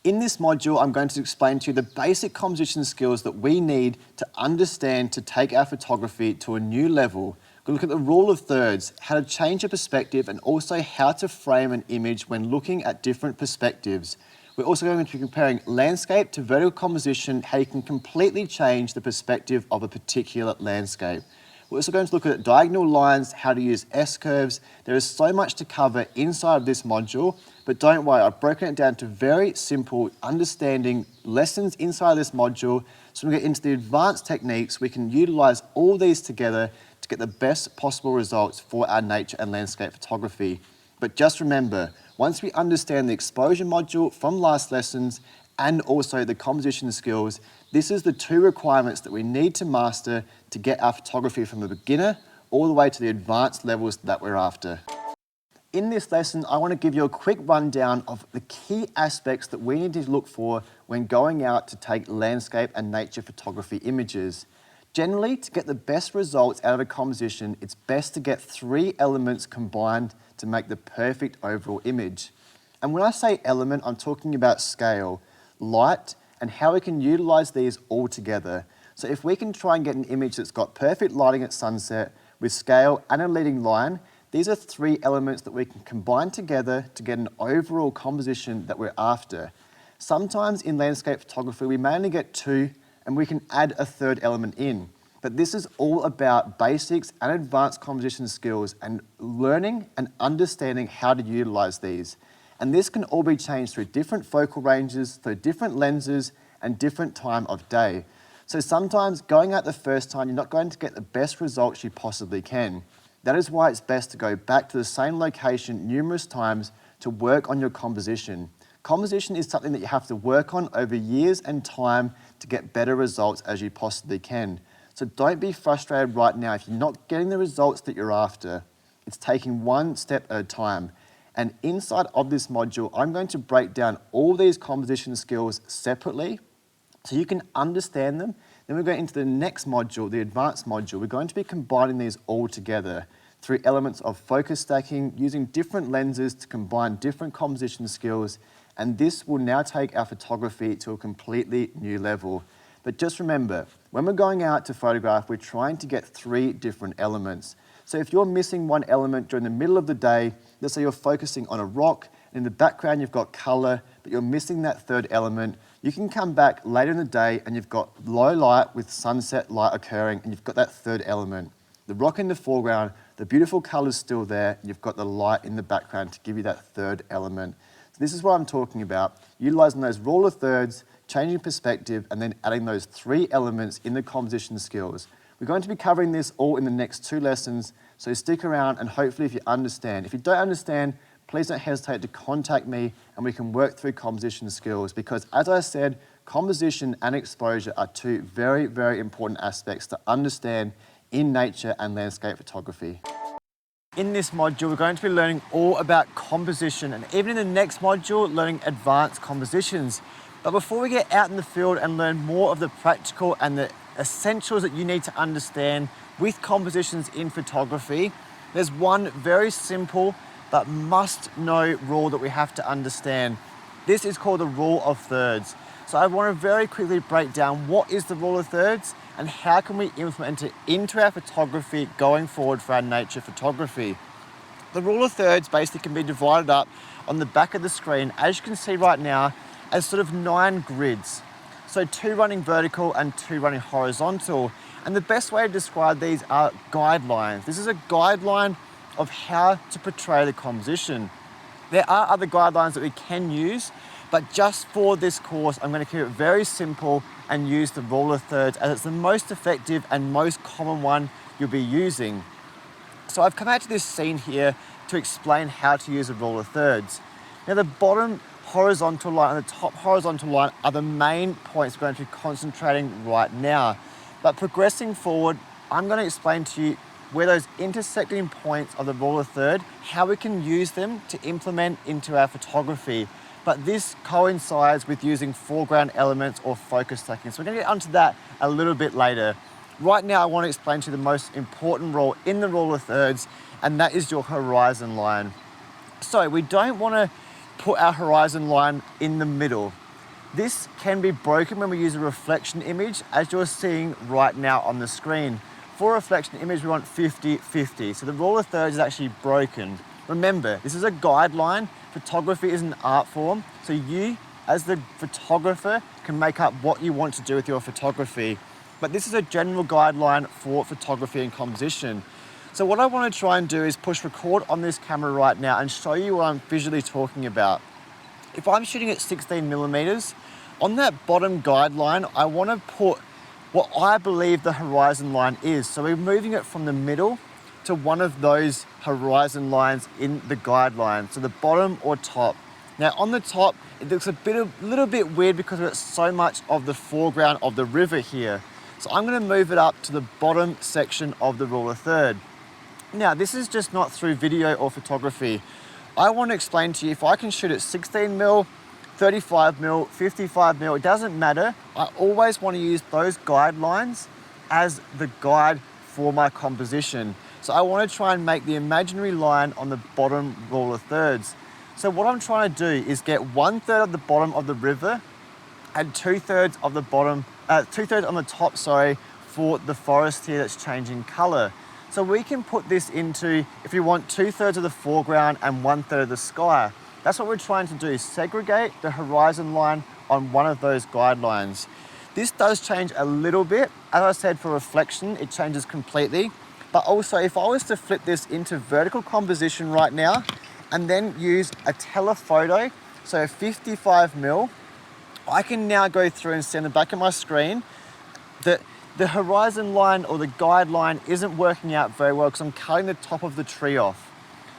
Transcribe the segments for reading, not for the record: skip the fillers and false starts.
In this module, I'm going to explain to you the basic composition skills that we need to understand to take our photography to a new level. We'll look at the rule of thirds, how to change a perspective, and also how to frame an image when looking at different perspectives. We're also going to be comparing landscape to vertical composition, how you can completely change the perspective of a particular landscape. We're also going to look at diagonal lines, how to use S-curves. There is so much to cover inside of this module, but don't worry, I've broken it down to very simple understanding lessons inside of this module. So when we get into the advanced techniques, we can utilize all these together to get the best possible results for our nature and landscape photography. But just remember, once we understand the exposure module from last lessons and also the composition skills, this is the two requirements that we need to master to get our photography from a beginner all the way to the advanced levels that we're after. In this lesson, I want to give you a quick rundown of the key aspects that we need to look for when going out to take landscape and nature photography images. Generally, to get the best results out of a composition, it's best to get 3 elements combined to make the perfect overall image. And when I say element, I'm talking about scale, light, and how we can utilize these all together. So if we can try and get an image that's got perfect lighting at sunset with scale and a leading line, these are 3 elements that we can combine together to get an overall composition that we're after. Sometimes in landscape photography, we may only get 2 and we can add a 3rd element in. But this is all about basics and advanced composition skills and learning and understanding how to utilize these. And this can all be changed through different focal ranges, through different lenses, and different time of day. So sometimes going out the first time, you're not going to get the best results you possibly can. That is why it's best to go back to the same location numerous times to work on your composition. Composition is something that you have to work on over years and time to get better results as you possibly can. So don't be frustrated right now if you're not getting the results that you're after. It's taking one step at a time. And inside of this module, I'm going to break down all these composition skills separately so you can understand them. Then we're going into the next module, the advanced module. We're going to be combining these all together through elements of focus stacking, using different lenses to combine different composition skills. And this will now take our photography to a completely new level. But just remember, when we're going out to photograph, we're trying to get 3 different elements. So if you're missing one element during the middle of the day, let's say you're focusing on a rock, and in the background you've got color, but you're missing that 3rd element, you can come back later in the day and you've got low light with sunset light occurring, and you've got that 3rd element. The rock in the foreground, the beautiful color's still there, and you've got the light in the background to give you that 3rd element. So this is what I'm talking about, utilizing those rule of thirds, changing perspective, and then adding those 3 elements in the composition skills. We're going to be covering this all in the next 2 lessons, so stick around and hopefully if you understand. If you don't understand, please don't hesitate to contact me and we can work through composition skills because as I said, composition and exposure are 2 very, very important aspects to understand in nature and landscape photography. In this module, we're going to be learning all about composition and even in the next module, learning advanced compositions. But before we get out in the field and learn more of the practical and the essentials that you need to understand with compositions in photography, there's one very simple but must-know rule that we have to understand. This is called the rule of thirds. So I want to very quickly break down what is the rule of thirds and how can we implement it into our photography going forward for our nature photography. The rule of thirds basically can be divided up on the back of the screen, as you can see right now, as sort of 9 grids. So 2 running vertical and 2 running horizontal. And the best way to describe these are guidelines. This is a guideline of how to portray the composition. There are other guidelines that we can use, but just for this course, I'm going to keep it very simple and use the rule of thirds as it's the most effective and most common one you'll be using. So I've come out to this scene here to explain how to use a rule of thirds. Now the bottom horizontal line and the top horizontal line are the main points we're going to be concentrating right now. But progressing forward, I'm going to explain to you where those intersecting points of the rule of third, how we can use them to implement into our photography. But this coincides with using foreground elements or focus stacking. So we're going to get onto that a little bit later. Right now, I want to explain to you the most important rule in the rule of thirds, and that is your horizon line. So we don't want to put our horizon line in the middle. This can be broken when we use a reflection image, as you're seeing right now on the screen. For a reflection image, we want 50-50. So the rule of thirds is actually broken. Remember, this is a guideline. Photography is an art form. So you, as the photographer, can make up what you want to do with your photography. But this is a general guideline for photography and composition. So what I want to try and do is push record on this camera right now and show you what I'm visually talking about. If I'm shooting at 16 millimeters, on that bottom guideline, I want to put what I believe the horizon line is. So we're moving it from the middle to one of those horizon lines in the guideline, so the bottom or top. Now on the top, it looks a little bit weird because we've got so much of the foreground of the river here. So I'm going to move it up to the bottom section of the rule of third. Now this is just not through video or photography. I want to explain to you, if I can shoot at 16 mil, 35 mil, 55 mil, it doesn't matter. I always want to use those guidelines as the guide for my composition. So I want to try and make the imaginary line on the bottom rule of thirds. So what I'm trying to do is get 1/3 of the bottom of the river and 2/3 of the bottom, 2/3 on the top, sorry, for the forest here that's changing color. So we can put this into, if you want, 2/3 of the foreground and 1/3 of the sky. That's what we're trying to do, segregate the horizon line on one of those guidelines. This does change a little bit. As I said, for reflection, it changes completely. But also, if I was to flip this into vertical composition right now, and then use a telephoto, so 55 mil, I can now go through and see on the back of my screen that the horizon line or the guideline isn't working out very well because I'm cutting the top of the tree off.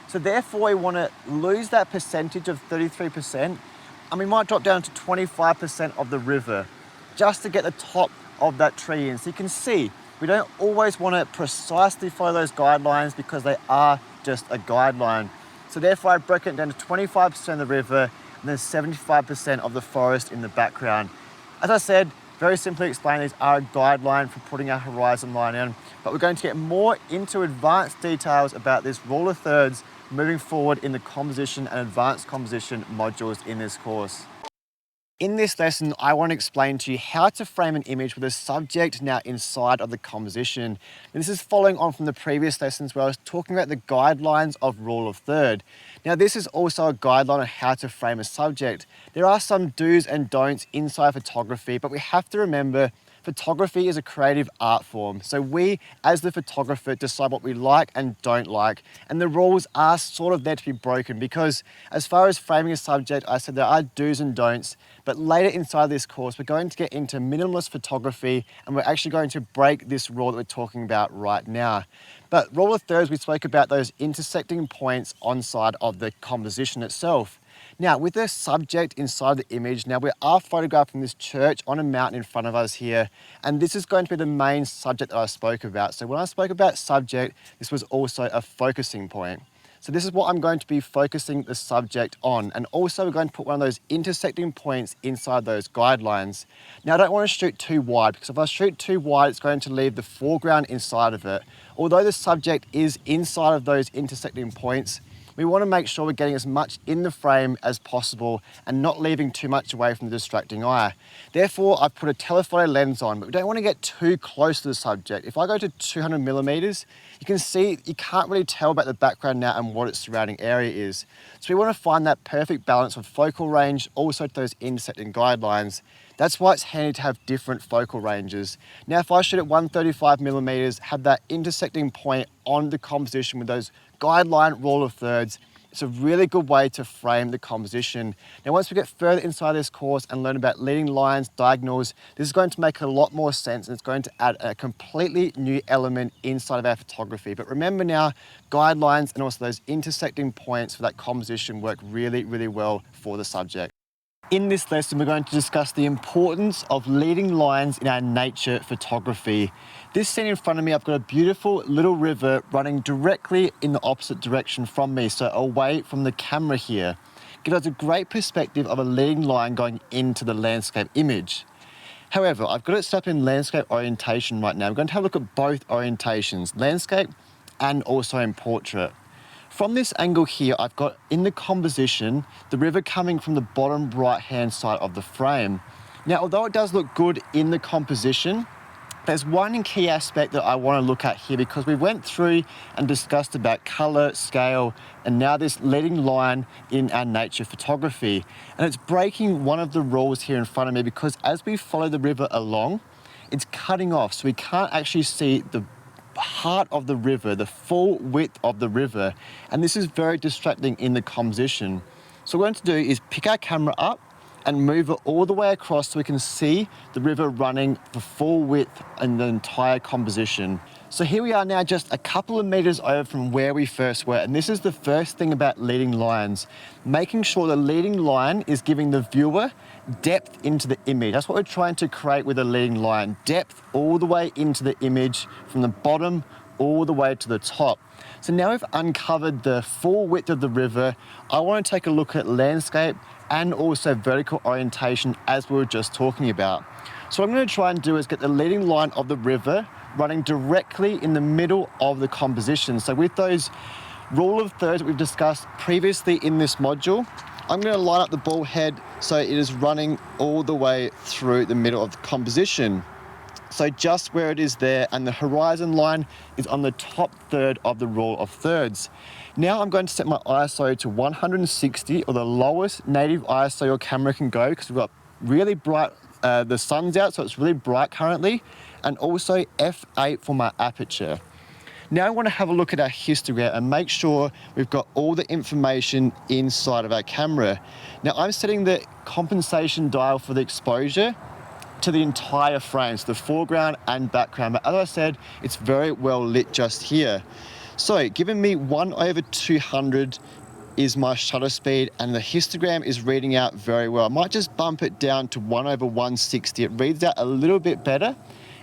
So therefore, we want to lose that percentage of 33%, and we might drop down to 25% of the river just to get the top of that tree in. So you can see, we don't always want to precisely follow those guidelines because they are just a guideline. So therefore, I broke it down to 25% of the river and then 75% of the forest in the background. As I said, very simply explained, these are a guideline for putting our horizon line in, but we're going to get more into advanced details about this rule of thirds moving forward in the composition and advanced composition modules in this course. In this lesson, I want to explain to you how to frame an image with a subject now inside of the composition. And this is following on from the previous lessons where I was talking about the guidelines of rule of third. Now, this is also a guideline on how to frame a subject. There are some do's and don'ts inside photography, but we have to remember photography is a creative art form. So we, as the photographer, decide what we like and don't like. And the rules are sort of there to be broken because as far as framing a subject, I said there are do's and don'ts. But later inside this course, we're going to get into minimalist photography and we're actually going to break this rule that we're talking about right now. But rule of thirds, we spoke about those intersecting points on side of the composition itself. Now, with the subject inside the image, now we are photographing this church on a mountain in front of us here, and this is going to be the main subject that I spoke about. So when I spoke about subject, this was also a focusing point. So this is what I'm going to be focusing the subject on. And also we're going to put one of those intersecting points inside those guidelines. Now I don't want to shoot too wide because if I shoot too wide, it's going to leave the foreground inside of it. Although the subject is inside of those intersecting points, we want to make sure we're getting as much in the frame as possible and not leaving too much away from the distracting eye. Therefore, I've put a telephoto lens on, but we don't want to get too close to the subject. If I go to 200 millimeters, you can see you can't really tell about the background now and what its surrounding area is. So we want to find that perfect balance of focal range, also to those intersecting guidelines. That's why it's handy to have different focal ranges. Now, if I shoot at 135 millimeters, have that intersecting point on the composition with those guideline rule of thirds, it's a really good way to frame the composition. Now, once we get further inside this course and learn about leading lines, diagonals, this is going to make a lot more sense and it's going to add a completely new element inside of our photography. But remember now, guidelines and also those intersecting points for that composition work really, really well for the subject. In this lesson, we're going to discuss the importance of leading lines in our nature photography. This scene in front of me, I've got a beautiful little river running directly in the opposite direction from me, so away from the camera here. Gives us a great perspective of a leading line going into the landscape image. However, I've got it set up in landscape orientation right now. We're going to have a look at both orientations, landscape and also in portrait. From this angle here, I've got in the composition, the river coming from the bottom right-hand side of the frame. Now, although it does look good in the composition, there's one key aspect that I want to look at here, because we went through and discussed about color, scale, and now this leading line in our nature photography. And it's breaking one of the rules here in front of me, because as we follow the river along, it's cutting off. So we can't actually see the heart of the river, the full width of the river. And this is very distracting in the composition. So what we're going to do is pick our camera up and move it all the way across so we can see the river running the full width in the entire composition. So here we are now, just a couple of meters over from where we first were. And this is the first thing about leading lines, making sure the leading line is giving the viewer depth into the image. That's what we're trying to create with a leading line, depth all the way into the image from the bottom all the way to the top. So now we've uncovered the full width of the river. I want to take a look at landscape and also vertical orientation, as we were just talking about. So what I'm going to try and do is get the leading line of the river running directly in the middle of the composition. So with those rule of thirds that we've discussed previously in this module, I'm going to line up the ball head so it is running all the way through the middle of the composition. So just where it is there, and the horizon line is on the top third of the rule of thirds. Now I'm going to set my ISO to 160, or the lowest native ISO your camera can go, because we've got really bright, the sun's out, so it's really bright currently, and also f8 for my aperture. Now I want to have a look at our histogram and make sure we've got all the information inside of our camera. Now I'm setting the compensation dial for the exposure to the entire frame, so the foreground and background. But as I said, it's very well lit just here. So giving me 1/200 is my shutter speed, and the histogram is reading out very well. I might just bump it down to 1/160. It reads out a little bit better,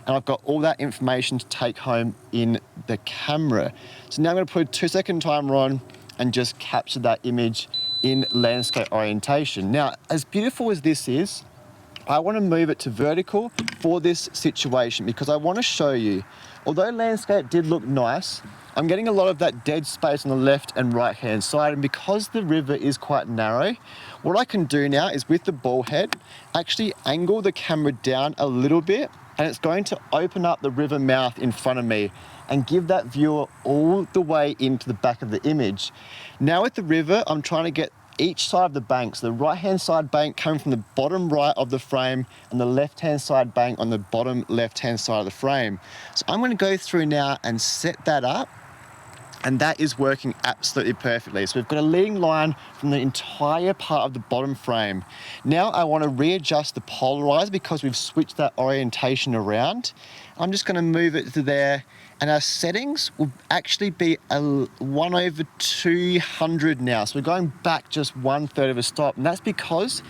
and I've got all that information to take home in the camera. So now I'm going to put a 2-second timer on and just capture that image in landscape orientation. Now, as beautiful as this is, I want to move it to vertical for this situation, because I want to show you, although landscape did look nice, I'm getting a lot of that dead space on the left and right hand side, and because the river is quite narrow, what I can do now is with the ball head, actually angle the camera down a little bit, and it's going to open up the river mouth in front of me and give that viewer all the way into the back of the image. Now with the river, I'm trying to get each side of the bank, so the right-hand side bank coming from the bottom right of the frame and the left-hand side bank on the bottom left-hand side of the frame. So I'm going to go through now and set that up, and that is working absolutely perfectly. So we've got a leading line from the entire part of the bottom frame. Now I want to readjust the polarizer, because we've switched that orientation around. I'm just going to move it to there, and our settings will actually be a 1/200 now. So we're going back just 1/3 of a stop, and that's because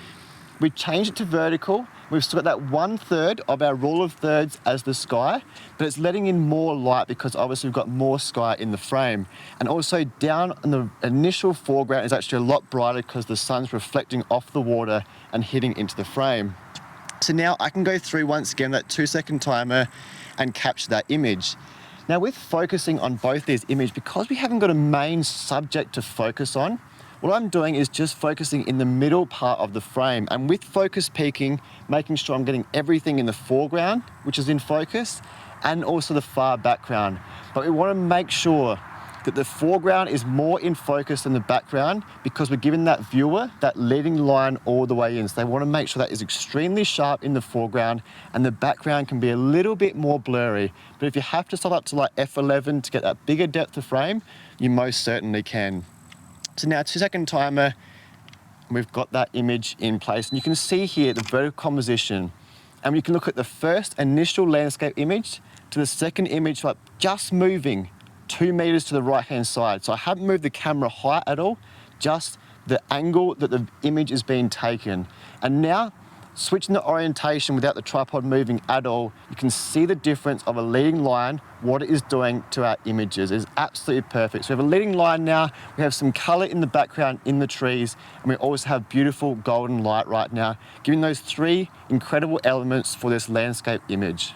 we changed it to vertical. We've still got that 1/3 of our rule of thirds as the sky, but it's letting in more light because obviously we've got more sky in the frame. And also down in the initial foreground is actually a lot brighter because the sun's reflecting off the water and hitting into the frame. So now I can go through once again that 2-second timer and capture that image. Now with focusing on both these images, because we haven't got a main subject to focus on, what I'm doing is just focusing in the middle part of the frame, and with focus peaking, making sure I'm getting everything in the foreground, which is in focus, and also the far background. But we want to make sure that the foreground is more in focus than the background, because we're giving that viewer that leading line all the way in. So they want to make sure that is extremely sharp in the foreground, and the background can be a little bit more blurry. But if you have to start up to like f11 to get that bigger depth of frame, you most certainly can. So now 2-second timer, we've got that image in place, and you can see here the vertical composition, and you can look at the first initial landscape image to the second image, like just moving 2 meters to the right hand side. So I haven't moved the camera height at all, just the angle that the image is being taken. And now switching the orientation without the tripod moving at all, you can see the difference of a leading line, what it is doing to our images. It is absolutely perfect. So we have a leading line now, we have some color in the background in the trees, and we also have beautiful golden light right now, giving those 3 incredible elements for this landscape image.